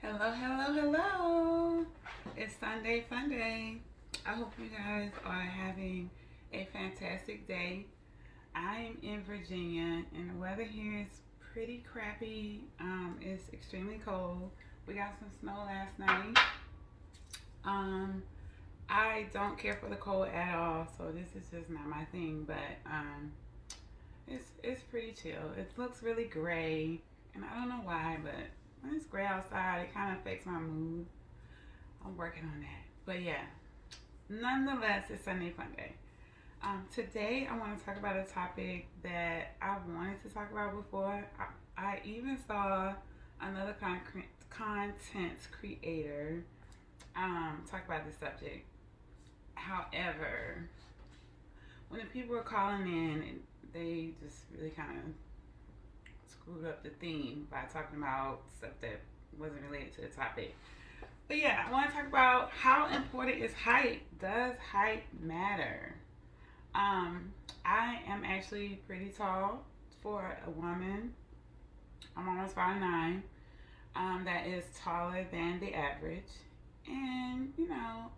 Hello, hello, hello. It's Sunday Fun Day. I hope you guys are having a fantastic day. I am in Virginia and the weather here is pretty crappy. It's extremely cold. We got some snow last night. Um, I don't care for the cold at all, so this is just not my thing, but it's pretty chill. It looks really gray, and I don't know why, but when it's gray outside, it kind of affects my mood. I'm working on that. But yeah, nonetheless, it's Sunday Fun Day. Today, I want to talk about a topic that I wanted to talk about before. I even saw another content creator talk about this subject. However, when the people were calling in, they just really kind of screwed up the theme by talking about stuff that wasn't related to the topic. But yeah, I want to talk about how important is height. Does height matter? Um, I am actually pretty tall for a woman. I'm almost 5'9". That is taller than the average. And,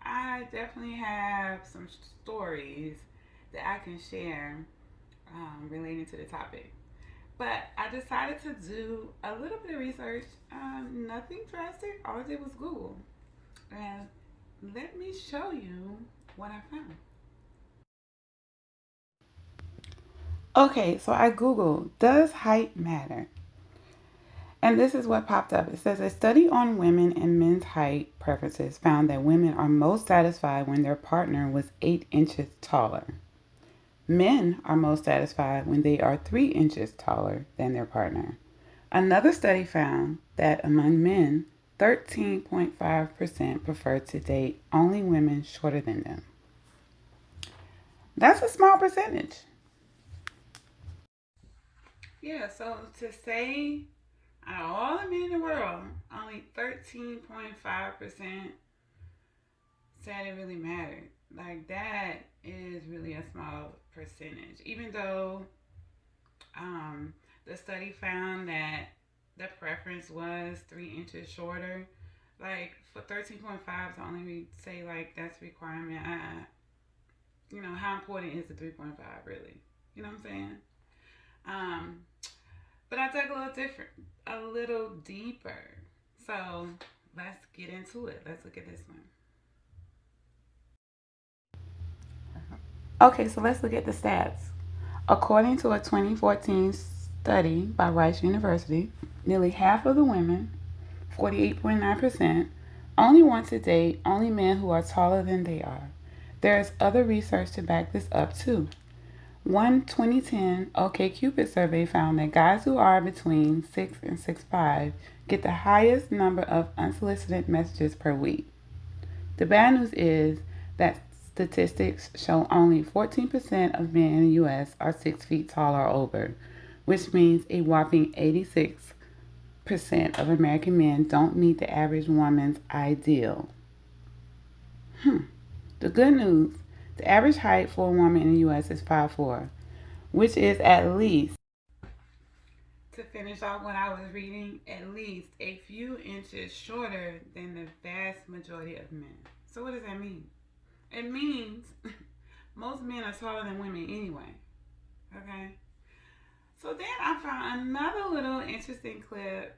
I definitely have some stories that I can share relating to the topic. But I decided to do a little bit of research. Nothing drastic. All I did was Google. And let me show you what I found. Okay, so I Googled, does height matter? And this is what popped up. It says a study on women and men's height preferences found that women are most satisfied when their partner was 8 inches taller. Men are most satisfied when they are 3 inches taller than their partner. Another study found that among men, 13.5% prefer to date only women shorter than them. That's a small percentage. Yeah, so to say out of all the men in the world, only 13.5% said it really mattered. Like, that is really a small percentage. Even though the study found that the preference was 3 inches shorter, like for 13.5 to only say like that's a requirement, how important is the 3.5 really? You know what I'm saying? Um, but I dug a little different, a little deeper. So let's get into it. Let's look at this one. Okay, so let's look at the stats. According to a 2014 study by Rice University, nearly half of the women, 48.9%, only want to date only men who are taller than they are. There is other research to back this up too. One 2010 OkCupid survey found that guys who are between 6 and 6'5" get the highest number of unsolicited messages per week. The bad news is that statistics show only 14% of men in the US are 6 feet tall or over, which means a whopping 86% of American men don't meet the average woman's ideal. The good news, the average height for a woman in the US is 5'4", which is at least, to finish off what I was reading, at least a few inches shorter than the vast majority of men. So what does that mean? It means most men are taller than women anyway. Okay? So then I found another little interesting clip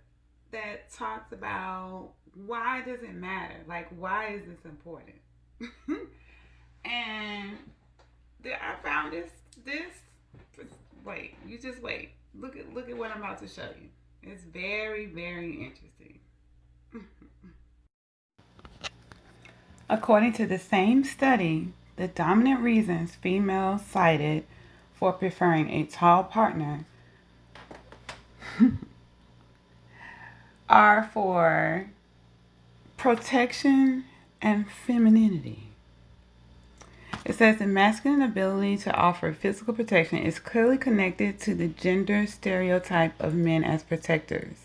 that talks about why does it matter? Like, why is this important? And I found this. Wait, you just wait. Look at what I'm about to show you. It's very, very interesting. According to the same study, the dominant reasons females cited for preferring a tall partner are for protection and femininity. It says the masculine ability to offer physical protection is clearly connected to the gender stereotype of men as protectors.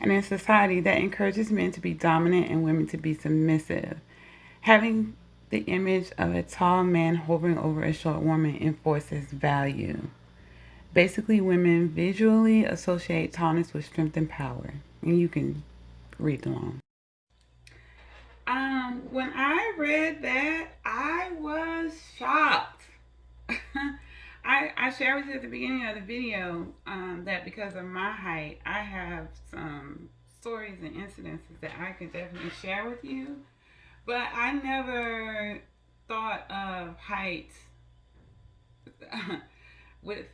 And in a society that encourages men to be dominant and women to be submissive, having the image of a tall man hovering over a short woman enforces value. Basically, women visually associate tallness with strength and power. And you can read along. When I read that, I was shocked. I shared with you at the beginning of the video that because of my height, I have some stories and incidences that I can definitely share with you. But I never thought of height with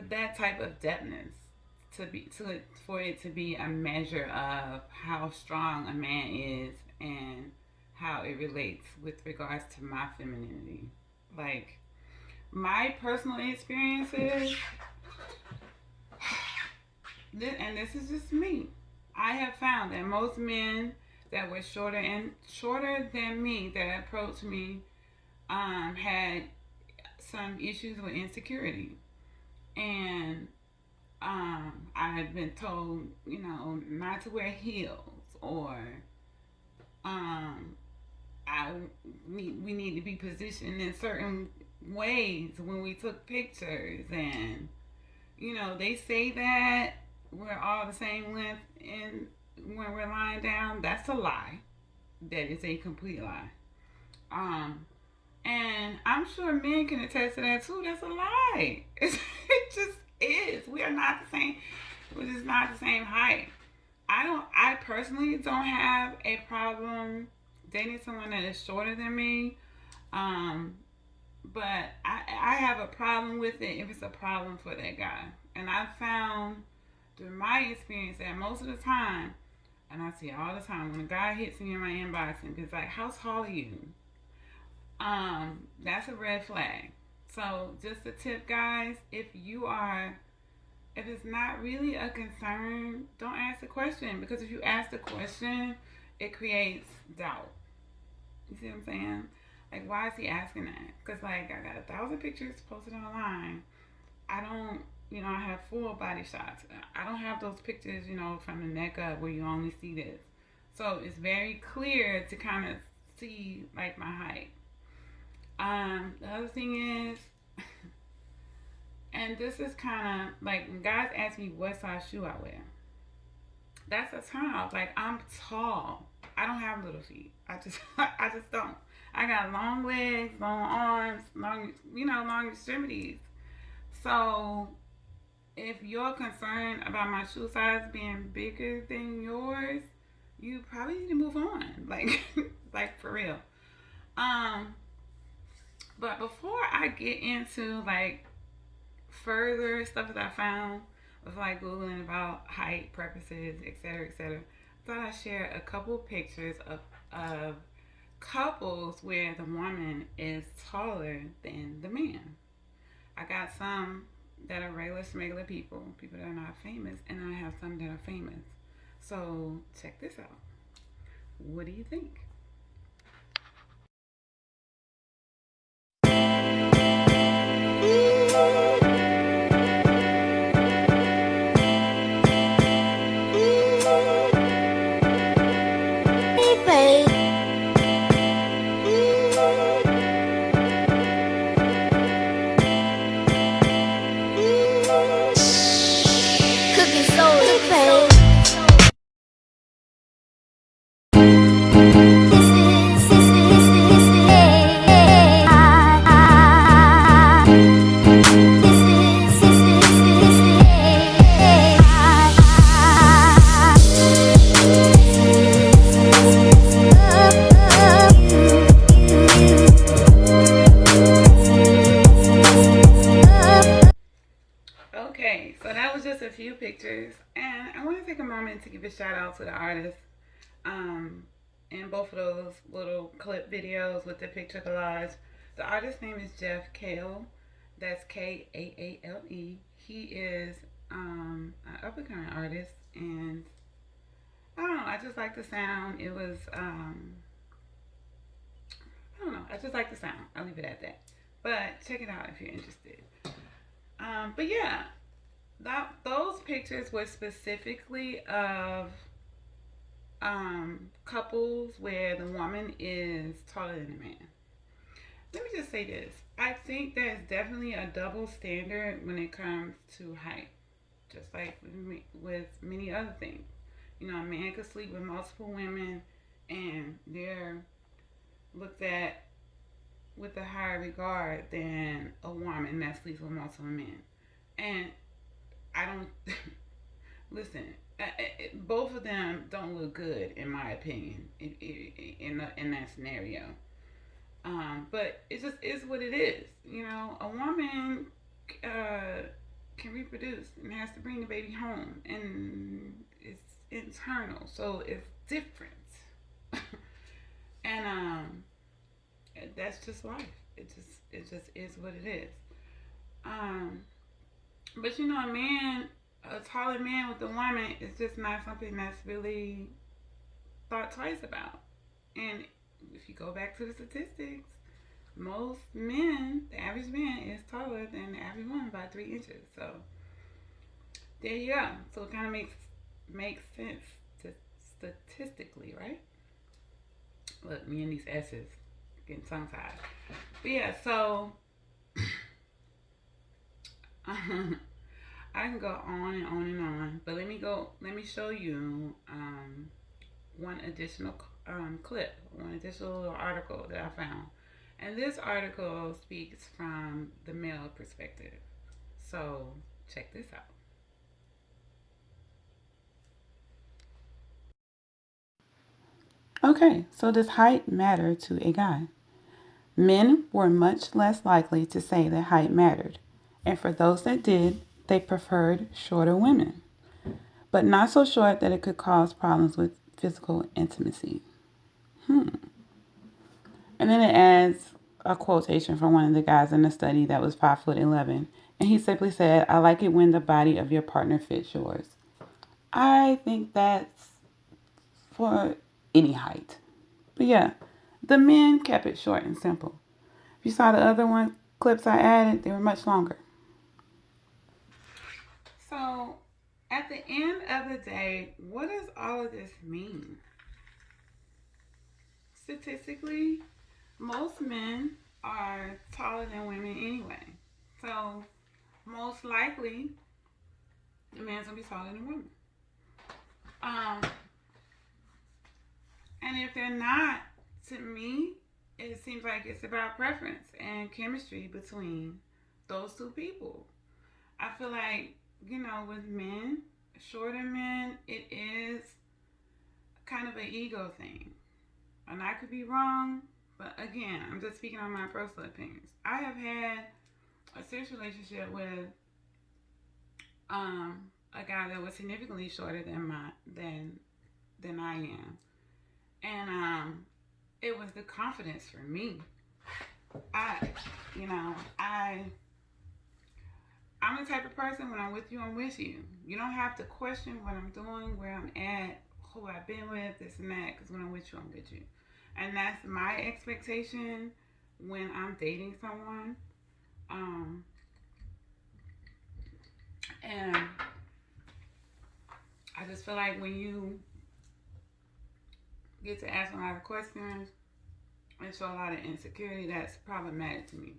that type of depthness for it to be a measure of how strong a man is and how it relates with regards to my femininity. Like my personal experiences, and this is just me. I have found that most men that were shorter than me that approached me had some issues with insecurity, and I had been told, not to wear heels, or um, we need to be positioned in certain ways when we took pictures, and they say that we're all the same length and when we're lying down. That's a lie. That is a complete lie. Um, and I'm sure men can attest to that too. That's a lie. It just is. We are not the same. We're just not the same height. I personally don't have a problem dating someone that is shorter than me. Um, but I have a problem with it if it's a problem for that guy. And I found through my experience that most of the time, and I see it all the time, when a guy hits me in my inbox and is like, "How tall are you?" That's a red flag. So just a tip, guys, if it's not really a concern, don't ask the question, because if you ask the question, it creates doubt. You see what I'm saying? Like, why is he asking that? Because, like, I got 1,000 pictures posted online. I don't, I have full body shots. I don't have those pictures, from the neck up where you only see this. So it's very clear to kind of see, like, my height. The other thing is, and this is kind of like when guys ask me what size shoe I wear, that's a turn off. Like, I'm tall. I don't have little feet. I just don't. I got long legs, long arms, long extremities. So if you're concerned about my shoe size being bigger than yours, you probably need to move on. Like, like for real. Um, but before I get into like further stuff that I found with like googling about height purposes, etc., etc., I thought I'd share a couple pictures of couples where the woman is taller than the man. I got some that are regular people that are not famous, and I have some that are famous. So check this out. What do you think? Okay, so that was just a few pictures, and I want to take a moment to give a shout out to the artist um, in both of those little clip videos with the picture collage. The artist's name is Jeff Kaale. That's Kaale. He is an up and coming artist, and I don't know. I just like the sound. I don't know. I just like the sound. I'll leave it at that. But check it out if you're interested. But yeah, those pictures were specifically of couples where the woman is taller than the man. Let me just say this. I think there's definitely a double standard when it comes to height, just like with many other things. You know, a man could sleep with multiple women and they're looked at with a higher regard than a woman that sleeps with multiple men. And I don't listen. Both of them don't look good, in my opinion, in that scenario. But it just is what it is. You know, a woman uh, can reproduce and has to bring the baby home, and it's internal, so it's different. And that's just life. It just is what it is. Um, but you know, a taller man with a woman is just not something that's really thought twice about. And if you go back to the statistics, most men, the average man is taller than the average woman by 3 inches. So there you go. So it kind of makes sense to statistically, right? Look, me and these S's getting tongue tied. But yeah, so I can go on and on and on. But let me show you one additional clip, one additional article that I found. And this article speaks from the male perspective. So check this out. Okay, so does height matter to a guy? Men were much less likely to say that height mattered, and for those that did, they preferred shorter women, but not so short that it could cause problems with physical intimacy. Hmm. And then it adds a quotation from one of the guys in the study that was 5'11", and he simply said, "I like it when the body of your partner fits yours." I think that's for any height. But yeah, the men kept it short and simple. If you saw the other one clips I added, they were much longer. So, at the end of the day, what does all of this mean? Statistically, most men are taller than women anyway. So, most likely, the man's gonna be taller than the woman. Um, and if they're not, to me, it seems like it's about preference and chemistry between those two people. I feel like, you know, with men, shorter men, it is kind of an ego thing. And I could be wrong, but again, I'm just speaking on my personal opinions. I have had a serious relationship with a guy that was significantly shorter than I am, and it was the confidence for me. I, you know, I'm the type of person when I'm with you, I'm with you. You don't have to question what I'm doing, where I'm at, who I've been with, this and that, because when I'm with you, I'm with you. And that's my expectation when I'm dating someone. Um, and I just feel like when you get to ask a lot of questions and show a lot of insecurity, that's problematic to me.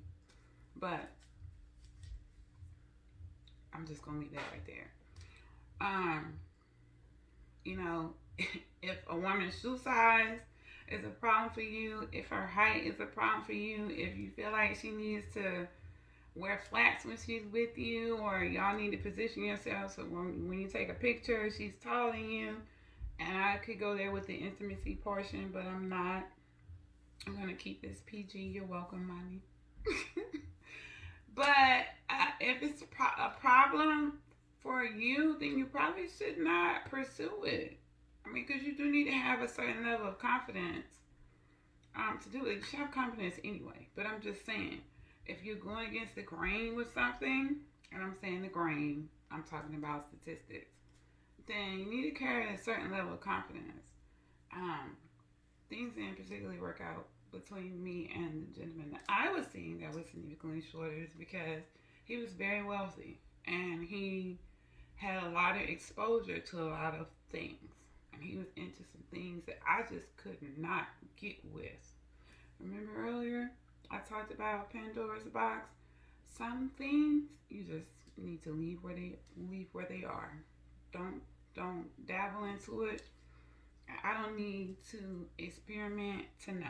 But I'm just gonna leave that right there. Um, you know, if a woman's shoe size is a problem for you, if her height is a problem for you, if you feel like she needs to wear flats when she's with you, or y'all need to position yourself so when you take a picture, she's taller than you. And I could go there with the intimacy portion, but I'm not. I'm gonna keep this PG. You're welcome, mommy. But if it's a problem for you, then you probably should not pursue it. I mean, because you do need to have a certain level of confidence to do it. You should have confidence anyway. But I'm just saying, if you're going against the grain with something, and I'm saying the grain, I'm talking about statistics, then you need to carry a certain level of confidence. Um, Things didn't particularly work out between me and the gentleman that I was seeing that was significantly shorter is because he was very wealthy and he had a lot of exposure to a lot of things. And he was into some things that I just could not get with. Remember earlier I talked about Pandora's box? Some things you just need to leave where they are. Don't don't dabble into it. I don't need to experiment to know.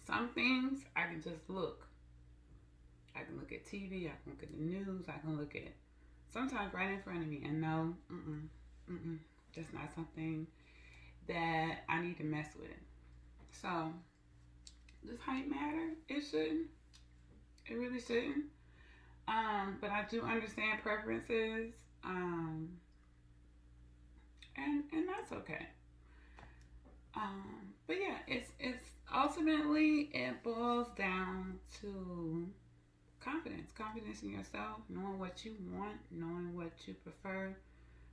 Some things I can just look. I can look at TV, I can look at the news, I can look at sometimes right in front of me and no, that's not something that I need to mess with. So, does height matter? It shouldn't. It really shouldn't. But I do understand preferences. Um, and that's okay. But yeah, it's ultimately it boils down to confidence in yourself, knowing what you want, knowing what you prefer.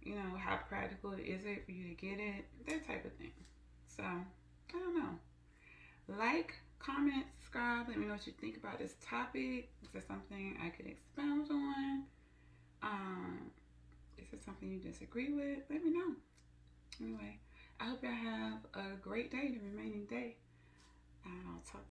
You know, how practical is it for you to get it, that type of thing. So I don't know. Like, comment, subscribe. Let me know what you think about this topic. Is there something I could expound on? Um, is there something you disagree with? Let me know. Anyway, I hope y'all have a great day, the remaining day. I'll talk